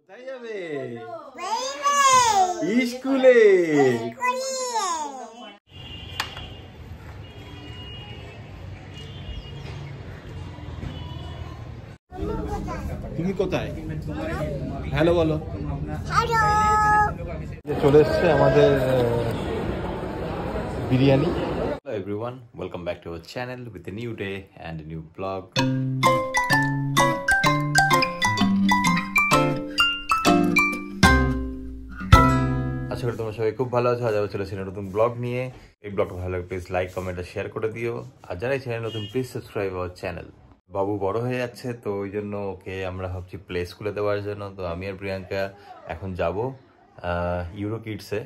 কোথায় যাবে? স্কুলে। তুমি কোথায়? হ্যালো বলো। চলে এসছে আমাদের biryani. Hello everyone, welcome back to our channel with a new day and a new vlog. আশা করি তোমরা সবাই খুব ভালো আছো। আজ আবার চলেছি নতুন ব্লগ নিয়ে। এই ব্লগটা ভালো লাগে প্লিজ লাইক কমেন্ট আর শেয়ার করে দিও। আর যারা এই চ্যানেল নতুন প্লিজ সাবস্ক্রাইব আওয়ার চ্যানেল। বাবু বড় হয়ে যাচ্ছে তো ওই জন্য ওকে আমরা ভাবছি প্লে স্কুলে দেওয়ার জন্য। তো আমি আর প্রিয়াঙ্কা এখন যাব ইউরো কিডসে।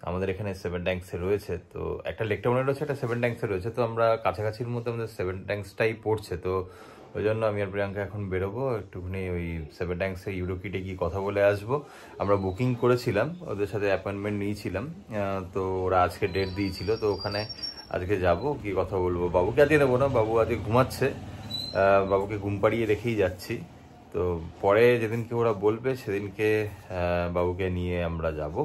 আমাদের এখানে সেভেন ট্যাঙ্কসে রয়েছে, তো একটা লেক টাউনে রয়েছে, একটা সেভেন ট্যাঙ্কসে রয়েছে। তো আমরা কাছাকাছির মধ্যে আমাদের সেভেন ট্যাঙ্কসটাই পড়ছে, তো ওই জন্য আমি আর প্রিয়াঙ্কা এখন বেরোবো একটুখানি ওই সেভেন ট্যাঙ্কসে ইউরো কিডে গিয়ে কথা বলে আসবো। আমরা বুকিং করেছিলাম, ওদের সাথে অ্যাপয়েন্টমেন্ট নিয়েছিলাম, তো ওরা আজকে ডেট দিয়েছিল, তো ওখানে আজকে যাব গিয়ে কথা বলবো। বাবুকে আজকে নেবো না, বাবু আজকে ঘুমাচ্ছে, বাবুকে ঘুম পাড়িয়ে রেখেই যাচ্ছি। তো পরে যেদিনকে ওরা বলবে সেদিনকে বাবুকে নিয়ে আমরা যাব।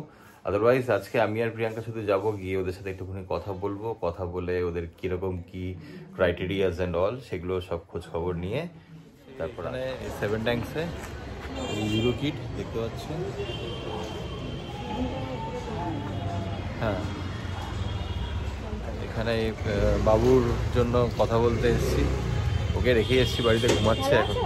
আদারওয়াইজ আজকে আমি আর প্রিয়াঙ্কা শুধু যাবো, গিয়ে ওদের সাথে একটুখানি কথা বলবো, কথা বলে ওদের কীরকম কি ক্রাইটেরিয়াস অ্যান্ড অল সেগুলো সব খোঁজ খবর নিয়ে তারপর সেভেন ট্যাঙ্কসে ইউরো কিড দেখতে পাচ্ছি। হ্যাঁ, এখানে বাবুর জন্য কথা বলতে এসেছি, ওকে রেখে এসেছি বাড়িতে, ঘুমাচ্ছে এখন।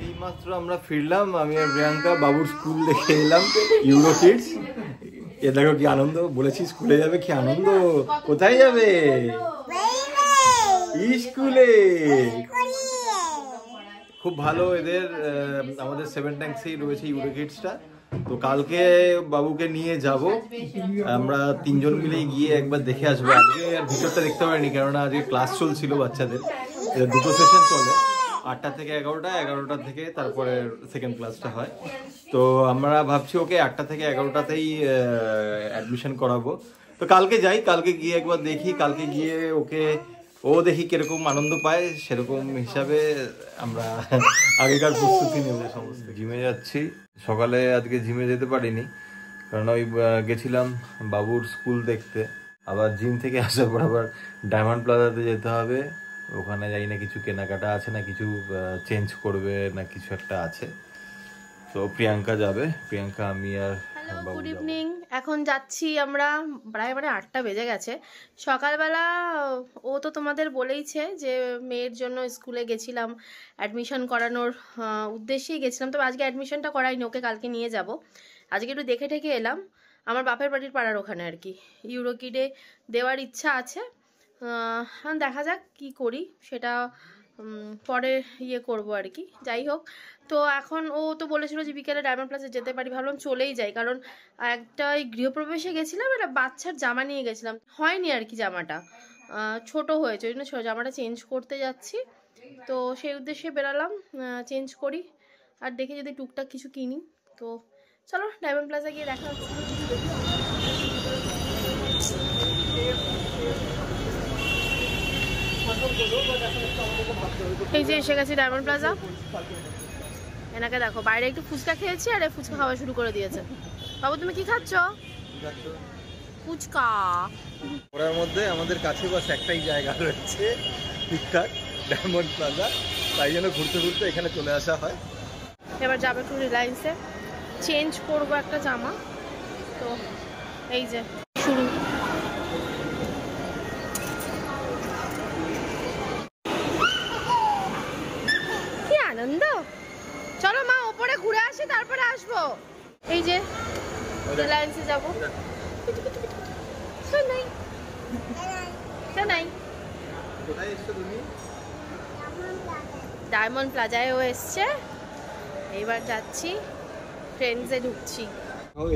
এইমাত্র আমরা ফিরলাম, আমি আর প্রিয়াঙ্কা বাবুর স্কুল দেখে এলাম ইউরো কিডস। এ দেখো কি আনন্দ, বলেছি স্কুলে যাবে, কি আনন্দ। কোথায় যাবে? স্কুলে। খুব ভালো এদের, আমাদের সেভেন ট্যাঙ্কসেই রয়েছে ইউরো কিডসটা। তো কালকে বাবুকে নিয়ে যাব, আমরা তিনজন মিলেই গিয়ে একবার দেখে আসবো। আজকে আর ভিতরটা দেখতে পারিনি, কেননা আজকে ক্লাস চলছিল বাচ্চাদের, দুটো সেশন চলে, 8টা থেকে 11টা, 11টা থেকে তারপরে সেকেন্ড ক্লাসটা হয়। তো আমরা ভাবছি ওকে 8টা থেকে 11টাতেই অ্যাডমিশন করাবো। তো কালকে যাই, কালকে গিয়ে একবার দেখি, কালকে গিয়ে ওকে দেখি কিরকম আনন্দ পায়, সেরকম হিসাবে আমরা আগেকার প্রস্তুতি নেব সমস্ত। জিমে যাচ্ছি, সকালে আজকে জিমে যেতে পারিনি, কারণ ওই গেছিলাম বাবুর স্কুল দেখতে। আবার জিম থেকে আসার পর আবার ডায়মন্ড প্লাজাতে যেতে হবে, ওখানে যাই না কিছু কেনাকাটা আছে, না কিছু চেঞ্জ করবে, না কিছু একটা আছে। তো প্রিয়াঙ্কা যাবে, প্রিয়াঙ্কা, আমি আর হ্যালো, গুড ইভিনিং। এখন যাচ্ছি আমরা, প্রায় 8টা বেজে গেছে। সকালবেলা ও তো তোমাদের বলেইছে যে মেয়ের জন্য স্কুলে গেছিলাম, অ্যাডমিশন করানোর উদ্দেশ্যেই গেছিলাম। তবে আজকে অ্যাডমিশনটা করাইনি, ওকে কালকে নিয়ে যাব। আজকে একটু দেখে ঠেকে এলাম আমার বাপের বাড়ির পাড়ার ওখানে আর কি। ইউরো কিডে দেওয়ার ইচ্ছা আছে, দেখা যাক কি করি, সেটা পরে করবো আর কি। যাই হোক, তো এখন ও তো বলেছিল যে বিকেলে ডায়মন্ড প্লাসে যেতে পারি, ভাবলাম চলেই যাই। কারণ একটা গৃহপ্রবেশে গেছিলাম, একটা বাচ্চার জামা নিয়ে গেছিলাম, হয়নি আর কি, জামাটা ছোট হয়েছে, ওই জন্য জামাটা চেঞ্জ করতে যাচ্ছি। তো সেই উদ্দেশ্যে বেরালাম, চেঞ্জ করি আর দেখে যদি টুকটাক কিছু কিনি। তো চলো ডায়মন্ড প্লাজা গিয়ে দেখা হচ্ছে। এই যে এসে গেছি ডায়মন্ড প্লাজা। এনাকে দেখো, বাইরে একটু ফুচকা খেয়েছি আর ফুচকা খাওয়া শুরু করে দিয়েছে। বাবু তুমি কি খাচ্ছ? ফুচকা। ওর মধ্যে আমাদের কাছে বাস একটাই জায়গা রয়েছে ঠিকঠাক, ডায়মন্ড প্লাজা, তাই জন্য ঘুরতে ঘুরতে এখানে চলে আসা হয়। এবার যাবো একটু রিলায়েন্সে, চেঞ্জ করবো একটা জামা। তো এই যে শুরু। কি আনন্দ, চলো মা ওপরে ঘুরে আসি তারপরে আসবো। এই যে রিলায়েন্সে যাবো। ডায়মন্ড প্লাজায় ও এসছে, এইবার যাচ্ছি, ফ্রেন্ডসে ঢুকছি।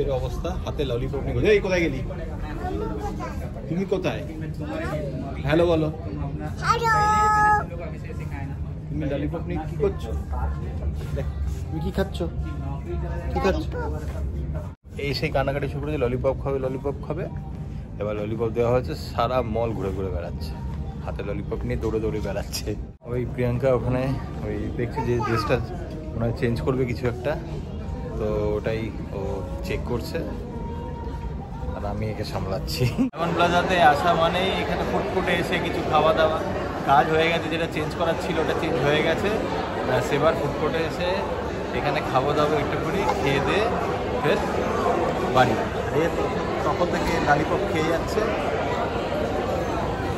এর অবস্থা, হাতে ললিপপ নিয়ে। এই কোথায় গেলি? তুমি কোথায়? হ্যালো বলো। তুমি ললিপপ নিয়ে কি করছো? তুমি কি খাচ্ছ? কি খাচ্ছ? এই সেই কানাকাটি শুরু করেছে, ললিপপ খাবে, ললিপপ খাবে। এবার ললিপপ দেওয়া হয়েছে, সারা মল ঘুরে ঘুরে বেড়াচ্ছে। হাতে ললিপপ নিয়ে দৌড়ে দৌড়ে বেড়াচ্ছে। ওই প্রিয়াঙ্কা ওখানে ওই দেখছি যে ড্রেসটা মনে হয় চেঞ্জ করবে কিছু একটা, তো ওটাই ও চেক করছে আর আমি একে সামলাচ্ছি। এমন প্লাজাতে আসা মানেই এখানে ফুটফুটে এসে কিছু খাওয়া দাওয়া, কাজ হয়ে গেছে, যেটা চেঞ্জ করার ছিল ওটা চেঞ্জ হয়ে গেছে, সেবার ফুটফুটে এসে এখানে খাওয়া দাওয়া একটু করে খেয়ে দিয়ে ফের বাড়ি। তখন থেকে লালিপপ খেয়ে যাচ্ছে।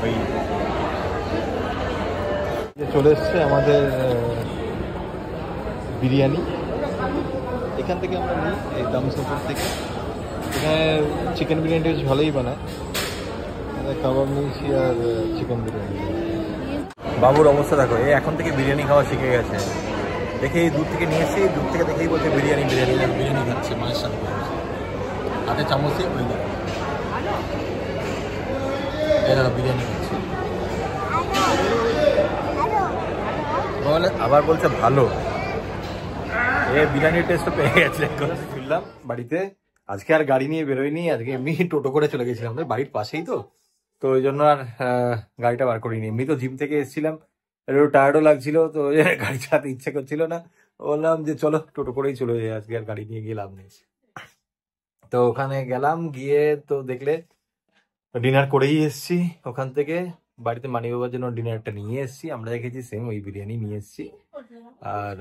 ওই চলে এসছে আমাদের বিরিয়ানি, এখান থেকে আমরা নিই এই দামসফর থেকে। এখানে চিকেন বিরিয়ানিটা বেশ ভালোই বানায়, কাবাব নিয়েছি আর চিকেন বিরিয়ানি। বাবুর অবস্থা দেখো, এই এখন থেকে বিরিয়ানি খাওয়া শিখে গেছে। দেখে এই দূর থেকে নিয়ে এসে দূর থেকে দেখেই বলছে বিরিয়ানি বিরিয়ানি, বিরিয়ানি খাচ্ছে মায়ের সাথে, হাতে চামচে ওই বিরিয়ানি খাচ্ছে। আবার বলছে ভালো, এ বিরিয়ানির টেস্ট পেয়ে গেছে। ফিরলাম বাড়িতে, আজকে আর গাড়ি নিয়ে বেরোয়নি, আজকে এমনি টোটো করে চলে গেছিলাম, আমাদের বাড়ির পাশেই তো ওই জন্য আর গাড়িটা বার করিনি। এমনি তো জিম থেকে এসেছিলাম, একটু টায়ার্ডও লাগছিল, তো গাড়ি চালাতে ইচ্ছে করছিল না, বললাম যে চলো টোটো করেই চলে যাই, আজকে আর গাড়ি নিয়ে গিয়ে লাভ নেই। তো ওখানে গেলাম, গিয়ে তো দেখলে ডিনার করেই এসছি ওখান থেকে। বাড়িতে মানি বাবার জন্য ডিনারটা নিয়ে এসছি, আমরা দেখেছি সেম ওই বিরিয়ানি নিয়ে এসছি। আর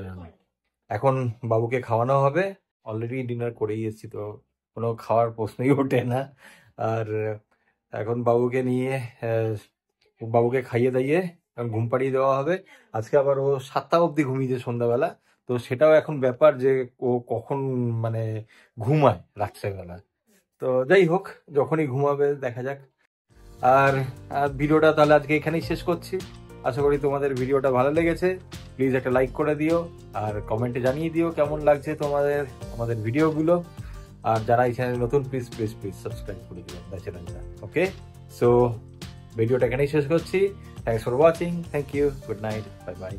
এখন বাবুকে খাওয়ানো হবে, অলরেডি ডিনার করেই এসছি, তো কোনো খাওয়ার প্রশ্নই ওঠে না। আর এখন বাবুকে নিয়ে বাবুকে খাইয়ে দাইয়ে ঘুম পাড়িয়ে দেওয়া হবে। আজকে আবার ও 7টা অবধি ঘুমিয়েছে সন্ধ্যাবেলা, তো সেটাও এখন ব্যাপার যে ও কখন মানে ঘুমায় রাত্রেবেলা। তো যাই হোক, যখনই ঘুমাবে দেখা যাক। আর ভিডিওটা তাহলে আজকে এখানেই শেষ করছি। আশা করি তোমাদের ভিডিওটা ভালো লেগেছে। প্লিজ একটা লাইক করে দিও আর কমেন্টে জানিয়ে দিও কেমন লাগছে তোমাদের আমাদের ভিডিওগুলো। আর যারা এই চ্যানেলে নতুন প্লিজ প্লিজ প্লিজ সাবস্ক্রাইব করে দিও চ্যানেলটা। ওকে, সো ভিডিওটা এখানেই শেষ করছি। Thanks for watching, thank you, good night, bye by.